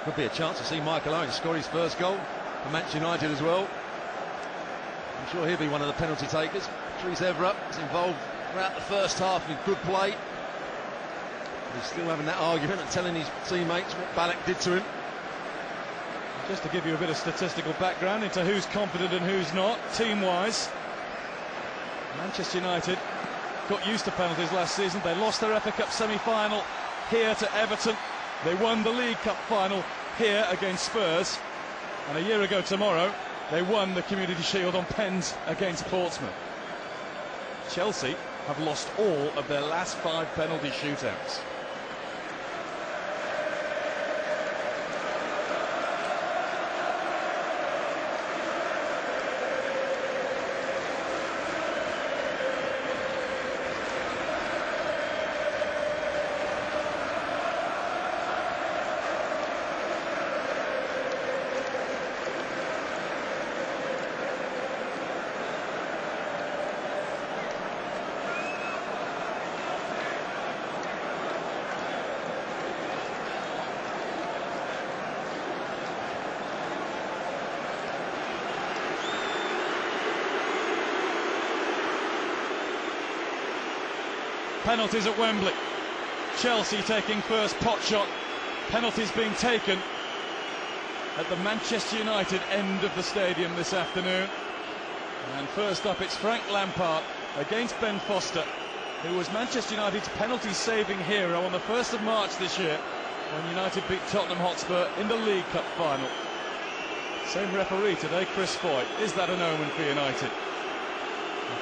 Could be a chance to see Michael Owen score his first goal for Manchester United as well. I'm sure he'll be one of the penalty takers. Patrice Evra is involved throughout the first half with good play. He's still having that argument and telling his teammates what Ballack did to him. Just to give you a bit of statistical background into who's confident and who's not, team-wise, Manchester United got used to penalties last season. They lost their FA Cup semi-final here to Everton. They won the League Cup final here against Spurs. And a year ago tomorrow, they won the Community Shield on pens against Portsmouth. Chelsea have lost all of their last 5 penalty shootouts. Penalties at Wembley. Chelsea taking first pot shot. Penalties being taken at the Manchester United end of the stadium this afternoon. And first up, it's Frank Lampard against Ben Foster, who was Manchester United's penalty-saving hero on the 1st of March this year when United beat Tottenham Hotspur in the League Cup final. Same referee today, Chris Foy. Is that an omen for United?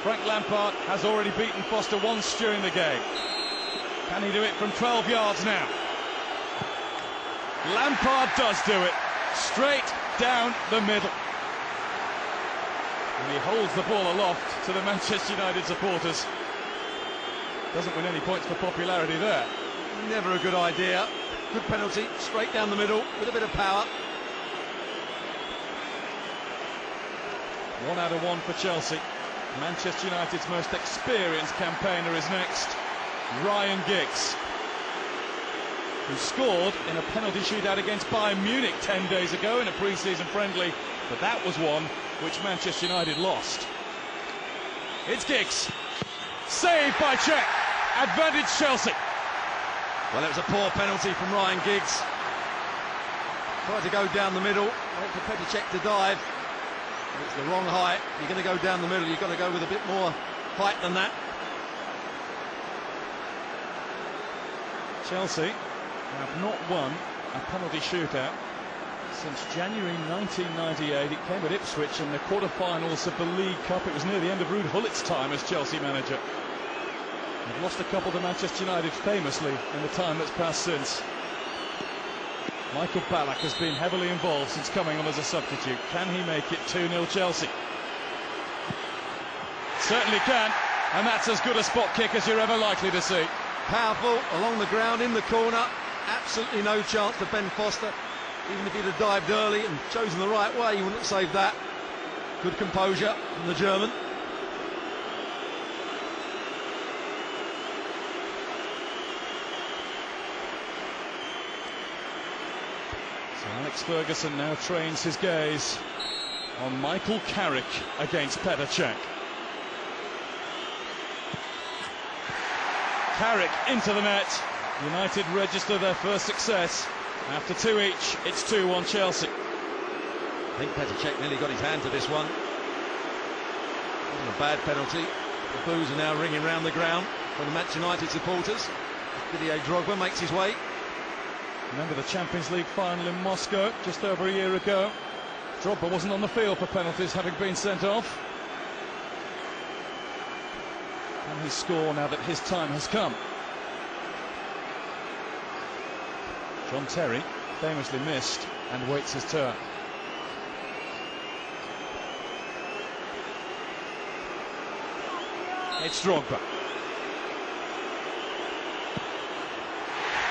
Frank Lampard has already beaten Foster once during the game. Can he do it from 12 yards now? Lampard does do it, straight down the middle. And he holds the ball aloft to the Manchester United supporters. Doesn't win any points for popularity there. Never a good idea. Good penalty, straight down the middle with a bit of power. 1 out of 1 for Chelsea. Manchester United's most experienced campaigner is next, Ryan Giggs, who scored in a penalty shootout against Bayern Munich 10 days ago in a pre-season friendly, but that was one which Manchester United lost. It's Giggs, saved by Cech, advantage Chelsea. Well, it was a poor penalty from Ryan Giggs. Tried to go down the middle, wait for Petr Cech to dive. It's the wrong height. You're going to go down the middle, you've got to go with a bit more height than that. Chelsea have not won a penalty shootout since January 1998. It came at Ipswich in the quarter-finals of the League Cup. It was near the end of Ruud Gullit's time as Chelsea manager. They've lost a couple to Manchester United famously in the time that's passed since. Michael Ballack has been heavily involved since coming on as a substitute. Can he make it 2-0 Chelsea? Certainly can, and that's as good a spot kick as you're ever likely to see. Powerful, along the ground, in the corner. Absolutely no chance for Ben Foster. Even if he'd have dived early and chosen the right way, he wouldn't have saved that. Good composure from the German. Alex Ferguson now trains his gaze on Michael Carrick against Petr Cech. Carrick into the net. United register their first success. After 2 each, it's 2-1 Chelsea. I think Petr Cech nearly got his hand to this one. Wasn't a bad penalty. The boos are now ringing round the ground for the Manchester United supporters. Didier Drogba makes his way. Remember the Champions League final in Moscow just over a year ago. Drogba wasn't on the field for penalties, having been sent off. Can he score now that his time has come? John Terry famously missed and waits his turn. It's Drogba.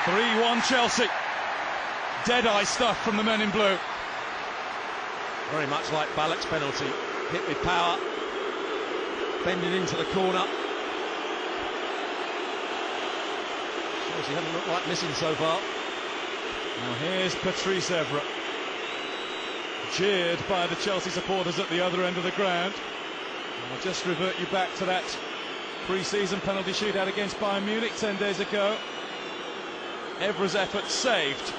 3-1 Chelsea. Dead-eye stuff from the men in blue. Very much like Ballack's penalty. Hit with power. Bending into the corner. Chelsea haven't looked like missing so far. Now here's Patrice Evra, jeered by the Chelsea supporters at the other end of the ground. I'll just revert you back to that pre-season penalty shootout against Bayern Munich 10 days ago. Evra's effort saved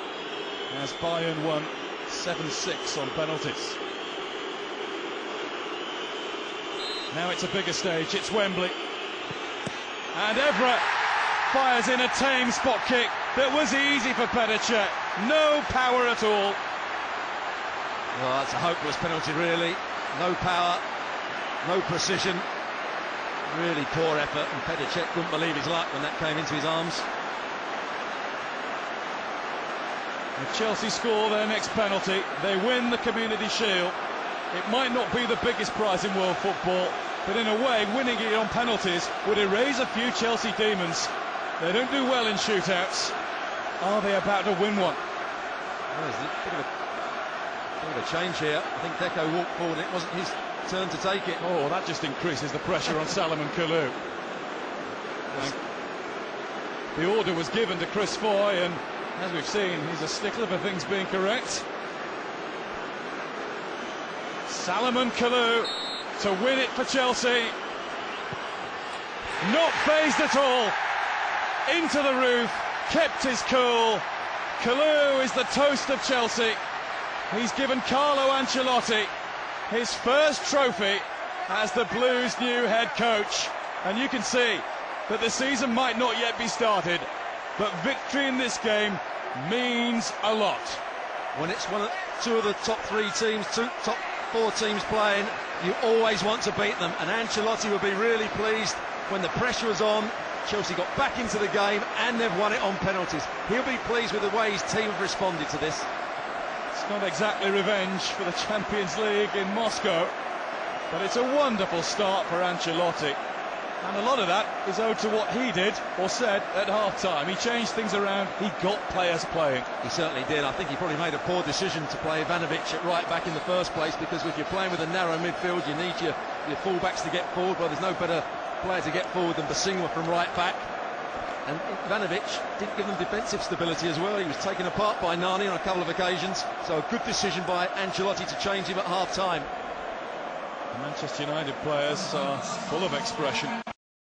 as Bayern won 7-6 on penalties. Now it's a bigger stage, it's Wembley. And Evra fires in a tame spot kick that was easy for Petr Cech. No power at all. Well, that's a hopeless penalty, really. No power, no precision. Really poor effort, and Petr Cech couldn't believe his luck when that came into his arms. If Chelsea score their next penalty, they win the Community Shield. It might not be the biggest prize in world football, but in a way, winning it on penalties would erase a few Chelsea demons. They don't do well in shootouts. Are they about to win one? Well, there's a bit of a change here. I think Deco walked forward, it wasn't his turn to take it. Oh, that just increases the pressure on Salomon Kalou. The order was given to Chris Foy, and as we've seen, he's a stickler for things being correct. Salomon Kalou to win it for Chelsea. Not phased at all. Into the roof, kept his cool. Kalou is the toast of Chelsea. He's given Carlo Ancelotti his first trophy as the Blues' new head coach. And you can see that the season might not yet be started, but victory in this game means a lot. When it's two of the top three teams, top four teams playing, you always want to beat them, and Ancelotti will be really pleased when the pressure was on. Chelsea got back into the game and they've won it on penalties. He'll be pleased with the way his team have responded to this. It's not exactly revenge for the Champions League in Moscow, but it's a wonderful start for Ancelotti. And a lot of that is owed to what he did or said at half-time. He changed things around, he got players playing. He certainly did. I think he probably made a poor decision to play Ivanovic at right back in the first place, because if you're playing with a narrow midfield, you need your full-backs to get forward. Well, there's no better player to get forward than Basingwa from right back. And Ivanovic didn't give them defensive stability as well. He was taken apart by Nani on a couple of occasions. So a good decision by Ancelotti to change him at half-time. The Manchester United players are full of expression.